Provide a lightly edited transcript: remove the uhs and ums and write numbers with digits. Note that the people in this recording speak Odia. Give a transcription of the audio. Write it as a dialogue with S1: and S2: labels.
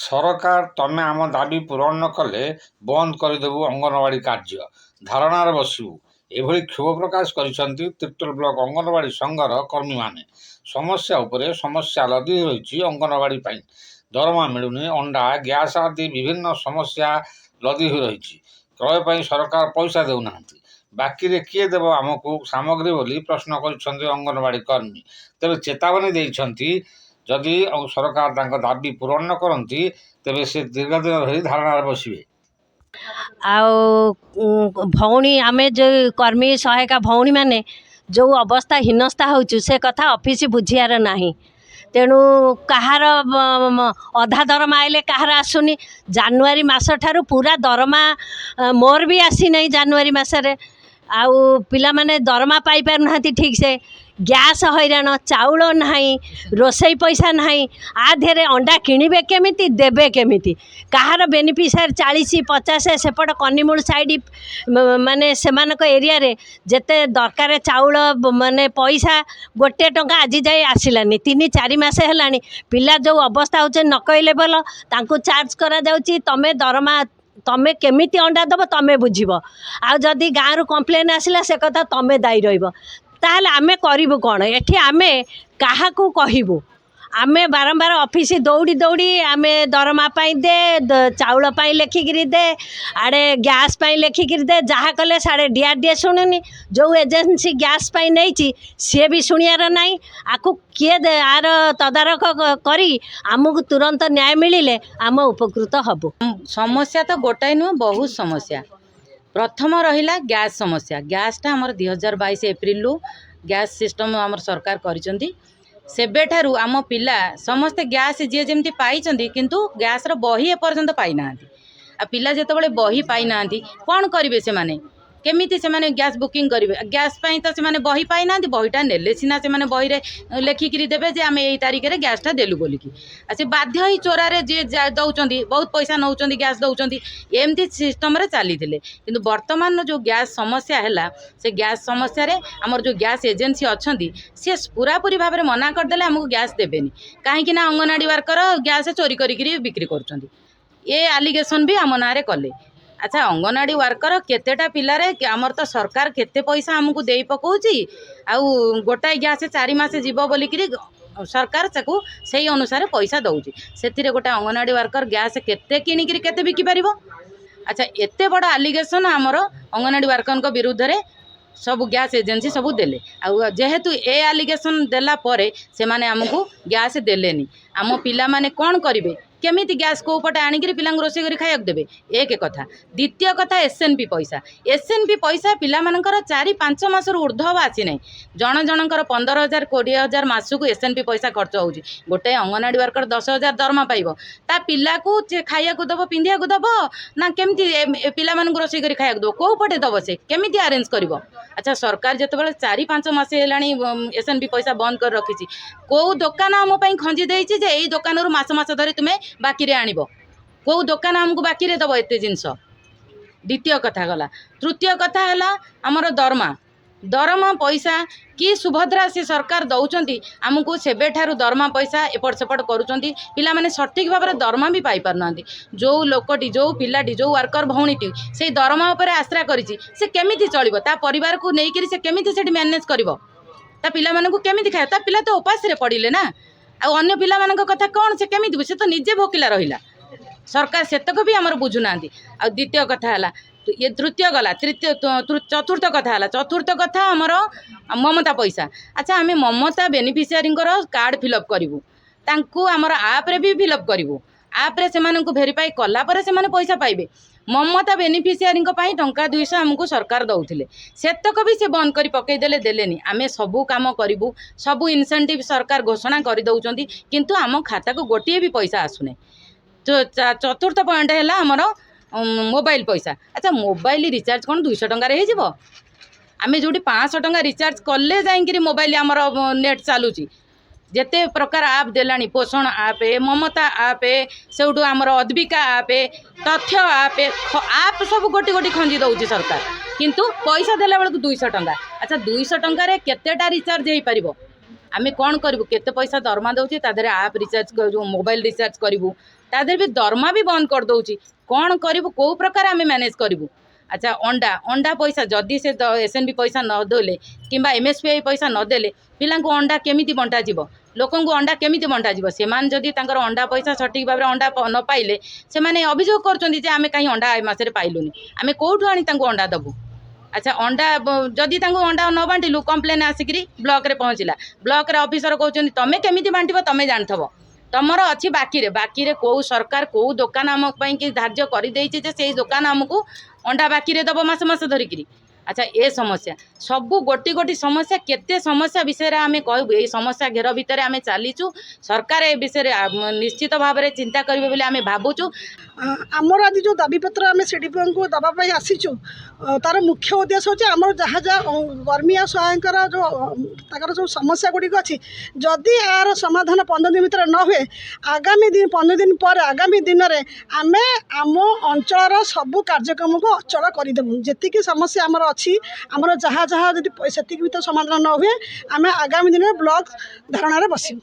S1: ସରକାର ତମେ ଆମ ଦାବି ପୂରଣ ନ କଲେ ବନ୍ଦ କରିଦେବୁ ଅଙ୍ଗନବାଡ଼ି କାର୍ଯ୍ୟ, ଧାରଣାରେ ବସିବୁ, ଏଭଳି କ୍ଷୋଭ ପ୍ରକାଶ କରିଛନ୍ତି ତିର୍ତ୍ତୋଲ ବ୍ଲକ ଅଙ୍ଗନବାଡ଼ି ସଂଘର କର୍ମୀମାନେ। ସମସ୍ୟା ଉପରେ ସମସ୍ୟା ଲଦି ରହିଛି ଅଙ୍ଗନବାଡ଼ି ପାଇଁ। ଦରମା ମିଳୁନି, ଅଣ୍ଡା, ଗ୍ୟାସ୍ ଆଦି ବିଭିନ୍ନ ସମସ୍ୟା ଲଦି ହୋଇ ରହିଛି। କ୍ରୟ ପାଇଁ ସରକାର ପଇସା ଦେଉନାହାନ୍ତି। ବାକିରେ କିଏ ଦେବ ଆମକୁ ସାମଗ୍ରୀ ବୋଲି ପ୍ରଶ୍ନ କରିଛନ୍ତି ଅଙ୍ଗନବାଡ଼ି କର୍ମୀ। ତେବେ ଚେତାବନୀ ଦେଇଛନ୍ତି, ଯଦି ସରକାର ତାଙ୍କ ଦାବି ପୂରଣ ନ କରନ୍ତି ତେବେ ସେ ଦୀର୍ଘ ଦିନ ଧରି ଧାରଣାରେ ବସିବେ।
S2: ଆଉ ଭଉଣୀ ଆମେ ଯେଉଁ କର୍ମୀ ସହାୟିକା ଭଉଣୀମାନେ ଯେଉଁ ଅବସ୍ଥା ହୀନସ୍ଥା ହେଉଛୁ ସେ କଥା ଅଫିସ ବୁଝିବାର ନାହିଁ। ତେଣୁ କାହାର ଅଧା ଦରମା ଆଇଲେ କାହାର ଆସୁନି। ଜାନୁଆରୀ ମାସଠାରୁ ପୁରା ଦରମା ମୋର ବି ଆସିନାହିଁ ଜାନୁଆରୀ ମାସରେ। ଆଉ ପିଲାମାନେ ଦରମା ପାଇପାରୁନାହାନ୍ତି ଠିକ୍ସେ। ଗ୍ୟାସ୍ ହଇରାଣ, ଚାଉଳ ନାହିଁ, ରୋଷେଇ ପଇସା ନାହିଁ। ଆ ଦେହରେ ଅଣ୍ଡା କିଣିବେ କେମିତି, ଦେବେ କେମିତି? କାହାର ବେନିଫିସିଆରି 40-50 ସେପଟ କନିମୂଳ ସାଇଡ଼ ମାନେ ସେମାନଙ୍କ ଏରିଆରେ ଯେତେ ଦରକାର ଚାଉଳ ମାନେ ପଇସା 1 ଟଙ୍କା ଆଜି ଯାଏ ଆସିଲାନି। 3-4 ମାସ ହେଲାଣି। ପିଲା ଯେଉଁ ଅବସ୍ଥା ହେଉଛି ନ କହିଲେ ଭଲ, ତାଙ୍କୁ ଚାର୍ଜ କରାଯାଉଛି ତମେ ଦରମା ତମେ କେମିତି ଅଣ୍ଡା ଦେବ ତମେ ବୁଝିବ। ଆଉ ଯଦି ଗାଁରୁ କମ୍ପ୍ଲେନ୍ ଆସିଲା ସେ କଥା ତମେ ଦାୟୀ ରହିବ। ତାହେଲେ ଆମେ କରିବୁ କ'ଣ? ଏଠି ଆମେ କାହାକୁ କହିବୁ? ଆମେ ବାରମ୍ବାର ଅଫିସ ଦୌଡ଼ି ଦୌଡ଼ି ଆମେ ଦରମା ପାଇଁ ଦେ, ଚାଉଳ ପାଇଁ ଲେଖିକିରି ଦେ, ଆଡ଼େ ଗ୍ୟାସ୍ ପାଇଁ ଲେଖିକିରି ଦେ, ଯାହା କଲେ ସାଡ଼େ DRDA ଶୁଣୁନି। ଯେଉଁ ଏଜେନ୍ସି ଗ୍ୟାସ୍ ପାଇଁ ନେଇଛି ସିଏ ବି ଶୁଣିବାର ନାହିଁ। ଆକୁ କିଏ ଆର ତଦାରଖ କରି ଆମକୁ ତୁରନ୍ତ ନ୍ୟାୟ ମିଳିଲେ ଆମ ଉପକୃତ ହେବୁ।
S3: ସମସ୍ୟା ତ ଗୋଟାଏ ନୁହେଁ, ବହୁତ ସମସ୍ୟା। ପ୍ରଥମ ରହିଲା ଗ୍ୟାସ୍ ସମସ୍ୟା। ଗ୍ୟାସ୍ଟା ଆମର 2022 ଏପ୍ରିଲରୁ ଗ୍ୟାସ୍ ସିଷ୍ଟମ୍ ଆମର ସରକାର କରିଛନ୍ତି। ସେବେଠାରୁ ଆମ ପିଲା ସମସ୍ତେ ଗ୍ୟାସ୍ ଯିଏ ଯେମିତି ପାଇଛନ୍ତି, କିନ୍ତୁ ଗ୍ୟାସ୍ର ବହି ଏପର୍ଯ୍ୟନ୍ତ ପାଇନାହାନ୍ତି। ଆଉ ପିଲା ଯେତେବେଳେ ବହି ପାଇନାହାନ୍ତି କ'ଣ କରିବେ ସେମାନେ? କେମିତି ସେମାନେ ଗ୍ୟାସ୍ ବୁକିଂ କରିବେ? ଗ୍ୟାସ୍ ପାଇଁ ତ ସେମାନେ ବହି ପାଇନାହାନ୍ତି। ବହିଟା ନେଲେ ସିନା ସେମାନେ ବହିରେ ଲେଖିକିରି ଦେବେ ଯେ ଆମେ ଏଇ ତାରିଖରେ ଗ୍ୟାସ୍ଟା ଦେଲୁ ବୋଲିକି। ଆଉ ସେ ବାଧ୍ୟ ହେଇ ଚୋରାରେ ଯିଏ ଦେଉଛନ୍ତି, ବହୁତ ପଇସା ନେଉଛନ୍ତି, ଗ୍ୟାସ୍ ଦେଉଛନ୍ତି, ଏମିତି ସିଷ୍ଟମ୍ରେ ଚାଲିଥିଲେ। କିନ୍ତୁ ବର୍ତ୍ତମାନର ଯେଉଁ ଗ୍ୟାସ୍ ସମସ୍ୟା ହେଲା, ସେ ଗ୍ୟାସ୍ ସମସ୍ୟାରେ ଆମର ଯେଉଁ ଗ୍ୟାସ୍ ଏଜେନ୍ସି ଅଛନ୍ତି ସିଏ ପୁରାପୁରି ଭାବରେ ମନା କରିଦେଲେ ଆମକୁ ଗ୍ୟାସ୍ ଦେବେନି। କାହିଁକି ନା ଅଙ୍ଗନବାଡ଼ି ୱାର୍କର ଗ୍ୟାସ୍ ଚୋରି କରିକିରି ବିକ୍ରି କରୁଛନ୍ତି। ଏ ଆଲିଗେସନ୍ ବି ଆମ ନାଁରେ କଲେ। ଆଚ୍ଛା, ଅଙ୍ଗନବାଡ଼ି ୱାର୍କର କେତେଟା ପିଲାରେ ଆମର ତ ସରକାର କେତେ ପଇସା ଆମକୁ ଦେଇ ପକାଉଛି। ଆଉ ଗୋଟାଏ ଗ୍ୟାସ୍ 4 ମାସ ଯିବ ବୋଲିକିରି ସରକାର ତାକୁ ସେଇ ଅନୁସାରେ ପଇସା ଦେଉଛି। ସେଥିରେ ଗୋଟେ ଅଙ୍ଗନବାଡ଼ି ୱାର୍କର ଗ୍ୟାସ୍ କେତେ କିଣିକିରି କେତେ ବିକିପାରିବ? ଆଚ୍ଛା, ଏତେ ବଡ଼ ଆଲିଗେସନ୍ ଆମର ଅଙ୍ଗନବାଡ଼ି ୱାର୍କରଙ୍କ ବିରୁଦ୍ଧରେ ସବୁ ଗ୍ୟାସ୍ ଏଜେନ୍ସି ସବୁ ଦେଲେ। ଆଉ ଯେହେତୁ ଏ ଆଲିଗେସନ୍ ଦେଲା ପରେ ସେମାନେ ଆମକୁ ଗ୍ୟାସ୍ ଦେଲେନି। ଆମ ପିଲାମାନେ କ'ଣ କରିବେ? କେମିତି ଗ୍ୟାସ୍ କେଉଁ ପଟେ ଆଣିକିରି ପିଲାଙ୍କୁ ରୋଷେଇ କରି ଖାଇବାକୁ ଦେବେ? ଏକ କଥା। ଦ୍ୱିତୀୟ କଥା, SNP ପଇସା। SNP ପଇସା ପିଲାମାନଙ୍କର 4-5 ମାସରୁ ଉର୍ଦ୍ଧ୍ୱ ହେବ ଆସିନାହିଁ। ଜଣଙ୍କର 15,000 20,000 ମାସକୁ SNP ପଇସା ଖର୍ଚ୍ଚ ହେଉଛି। ଗୋଟେ ଅଙ୍ଗନବାଡ଼ି ୱାର୍କର 10,000 ଦରମା ପାଇବ, ତା ପିଲାକୁ ଖାଇବାକୁ ଦେବ, ପିନ୍ଧିବାକୁ ଦେବ ନା କେମିତି ପିଲାମାନଙ୍କୁ ରୋଷେଇ କରି ଖାଇବାକୁ ଦେବ? କେଉଁ ପଟେ ଦେବ? ସେ କେମିତି ଆରେଞ୍ଜ କରିବ? ଆଚ୍ଛା, ସରକାର ଯେତେବେଳେ 4-5 ମାସ ହେଲାଣି SNP ପଇସା ବନ୍ଦ କରି ରଖିଛି, କେଉଁ ଦୋକାନ ଆମ ପାଇଁ ଖଞ୍ଜି ଦେଇଛି ଯେ ଏଇ ଦୋକାନରୁ ମାସ ଧରି ତୁମେ ବାକିରେ ଆଣିବ? କେଉଁ ଦୋକାନ ଆମକୁ ବାକିରେ ଦେବ ଏତେ ଜିନିଷ? ଦ୍ୱିତୀୟ କଥା ଗଲା। ତୃତୀୟ କଥା ହେଲା ଆମର ଦରମା ପଇସା କି ସୁଭଦ୍ରା ସେ ସରକାର ଦେଉଛନ୍ତି ଆମକୁ। ସେବେଠାରୁ ଦରମା ପଇସା ଏପଟ ସେପଟ କରୁଛନ୍ତି। ପିଲାମାନେ ସଠିକ୍ ଭାବରେ ଦରମା ବି ପାଇପାରୁନାହାନ୍ତି। ଯେଉଁ ଲୋକଟି, ଯେଉଁ ପିଲାଟି, ଯେଉଁ ୱାର୍କର ଭଉଣୀଟି ସେଇ ଦରମା ଉପରେ ଆଶ୍ରା କରିଛି, ସେ କେମିତି ଚଳିବ? ତା ପରିବାରକୁ ନେଇକରି ସେ କେମିତି ସେଠି ମ୍ୟାନେଜ୍ କରିବ? ତା ପିଲାମାନଙ୍କୁ କେମିତି ଖାଇବ? ତା ପିଲା ତ ଉପାସରେ ପଡ଼ିଲେ ନା। ଆଉ ଅନ୍ୟ ପିଲାମାନଙ୍କ କଥା କ'ଣ? ସେ କେମିତି? ସେ ତ ନିଜେ ଭୋକିଲା ରହିଲା। ସରକାର ସେତକ ବି ଆମର ବୁଝୁନାହାନ୍ତି। ଆଉ ଦ୍ୱିତୀୟ କଥା ହେଲା, ଏ ତୃତୀୟ ଗଲା। ଚତୁର୍ଥ କଥା ହେଲା, ଚତୁର୍ଥ କଥା ଆମର ମମତା ପଇସା। ଆଚ୍ଛା, ଆମେ ମମତା ବେନିଫିସିଆରିଙ୍କର କାର୍ଡ଼ ଫିଲ୍ଅପ୍ କରିବୁ, ତାଙ୍କୁ ଆମର ଆପ୍ରେ ବି ଫିଲ୍ଅପ୍ କରିବୁ। ଆପ୍ରେ ସେମାନଙ୍କୁ ଭେରିଫାଇ କଲା ପରେ ସେମାନେ ପଇସା ପାଇବେ। ମମତା ବେନିଫିସିଆରିଙ୍କ ପାଇଁ 200 ଆମକୁ ସରକାର ଦେଉଥିଲେ, ସେତକ ବି ସେ ବନ୍ଦ କରି ପକାଇଦେଲେ, ଦେଲେନି। ଆମେ ସବୁ କାମ କରିବୁ, ସବୁ ଇନସେଣ୍ଟିଭ୍ ସରକାର ଘୋଷଣା କରିଦେଉଛନ୍ତି, କିନ୍ତୁ ଆମ ଖାତାକୁ ଗୋଟିଏ ବି ପଇସା ଆସୁନାହିଁ। ଚତୁର୍ଥ ପଏଣ୍ଟ ହେଲା ଆମର ମୋବାଇଲ ପଇସା। ଆଚ୍ଛା, ମୋବାଇଲ ରିଚାର୍ଜ କ'ଣ 200 ଟଙ୍କାରେ ହେଇଯିବ? ଆମେ ଯେଉଁଠି 500 ଟଙ୍କା ରିଚାର୍ଜ କଲେ ଯାଇକିରି ମୋବାଇଲ ଆମର ନେଟ୍ ଚାଲୁଛି। ଯେତେ ପ୍ରକାର ଆପ୍ ଦେଲାଣି, ପୋଷଣ ଆପ୍, ମମତା ଆପ୍, ସେଉଠୁ ଆମର ଅଦ୍ବିକା ଆପ୍, ତଥ୍ୟ ଆପ୍ ସବୁ ଗୋଟି ଖଞ୍ଜି ଦେଉଛି ସରକାର, କିନ୍ତୁ ପଇସା ଦେଲା ବେଳକୁ 200 ଟଙ୍କା। ଆଚ୍ଛା, 200 ଟଙ୍କାରେ କେତେଟା ରିଚାର୍ଜ ହେଇପାରିବ? ଆମେ କ'ଣ କରିବୁ? କେତେ ପଇସା ଦରମା ଦେଉଛି, ତା ଦେହରେ ଆପ୍ ରିଚାର୍ଜ, ଯେଉଁ ମୋବାଇଲ ରିଚାର୍ଜ କରିବୁ, ତା ଦେହରେ ବି ଦରମା ବି ବନ୍ଦ କରିଦେଉଛି। କ'ଣ କରିବୁ, କେଉଁ ପ୍ରକାର ଆମେ ମ୍ୟାନେଜ୍ କରିବୁ? ଆଚ୍ଛା, ଅଣ୍ଡା ପଇସା ଯଦି ସେ SNB ପଇସା ନଦେଲେ କିମ୍ବା MSPI ପଇସା ନଦେଲେ ପିଲାଙ୍କୁ ଅଣ୍ଡା କେମିତି ବଣ୍ଟାଯିବ, ଲୋକଙ୍କୁ ଅଣ୍ଡା କେମିତି ବଣ୍ଟାଯିବ? ସେମାନେ ଯଦି ତାଙ୍କର ଅଣ୍ଡା ପଇସା ସଠିକ୍ ଭାବରେ ଅଣ୍ଡା ନ ପାଇଲେ ସେମାନେ ଅଭିଯୋଗ କରୁଛନ୍ତି ଯେ ଆମେ କାହିଁ ଅଣ୍ଡା ଏ ମାସରେ ପାଇଲୁନି, ଆମେ କେଉଁଠୁ ଆଣି ତାଙ୍କୁ ଅଣ୍ଡା ଦେବୁ? ଆଚ୍ଛା, ଅଣ୍ଡା ଯଦି ତାଙ୍କୁ ଅଣ୍ଡା ନ ବାଣ୍ଟିଲୁ, କମ୍ପ୍ଲେନ୍ ଆସିକିରି ବ୍ଲକରେ ପହଞ୍ଚିଲା, ବ୍ଲକରେ ଅଫିସର କହୁଛନ୍ତି ତମେ କେମିତି ବାଣ୍ଟିବ ତମେ ଜାଣିଥିବ, ତମର ଅଛି ବାକିରେ କେଉଁ ସରକାର କେଉଁ ଦୋକାନ ଆମ ପାଇଁକି ଧାର୍ଯ୍ୟ କରିଦେଇଛି ଯେ ସେଇ ଦୋକାନ ଆମକୁ ଅଣ୍ଡା ବାକିରେ ଦେବ ମାସ ଧରିକିରି। ଆଚ୍ଛା, ଏ ସମସ୍ୟା ସବୁ ଗୋଟି ସମସ୍ୟା, କେତେ ସମସ୍ୟା ବିଷୟରେ ଆମେ କହିବୁ? ଏଇ ସମସ୍ୟା ଘେର ଭିତରେ ଆମେ ଚାଲିଛୁ। ସରକାର ଏ ବିଷୟରେ ନିଶ୍ଚିତ ଭାବରେ ଚିନ୍ତା କରିବେ ବୋଲି ଆମେ ଭାବୁଛୁ।
S4: ଆମର ଆଜି ଯେଉଁ ଦାବିପତ୍ର ଆମେ CDPOଙ୍କୁ ଦେବା ପାଇଁ ଆସିଛୁ, ତାର ମୁଖ୍ୟ ଉଦ୍ଦେଶ୍ୟ ହେଉଛି ଆମର ଯାହା କର୍ମୀ ଆଉ ସହାୟଙ୍କର ଯେଉଁ ତାଙ୍କର ଯେଉଁ ସମସ୍ୟା ଗୁଡ଼ିକ ଅଛି, ଯଦି ଏହାର ସମାଧାନ 15 ଦିନ ଭିତରେ ନ ହୁଏ, ଆଗାମୀ 15 ଦିନ ପରେ ଆଗାମୀ ଦିନରେ ଆମେ ଆମ ଅଞ୍ଚଳର ସବୁ କାର୍ଯ୍ୟକ୍ରମକୁ ଅଚଳ କରିଦେବୁ। ଯେତିକି ସମସ୍ୟା ଆମର ଅଛି, ଆମର ଯାହା ଯଦି ସେତିକି ଭିତରେ ସମାଧାନ ନ ହୁଏ, ଆମେ ଆଗାମୀ ଦିନରେ ବ୍ଲକ ଧାରଣାରେ ବସିବୁ।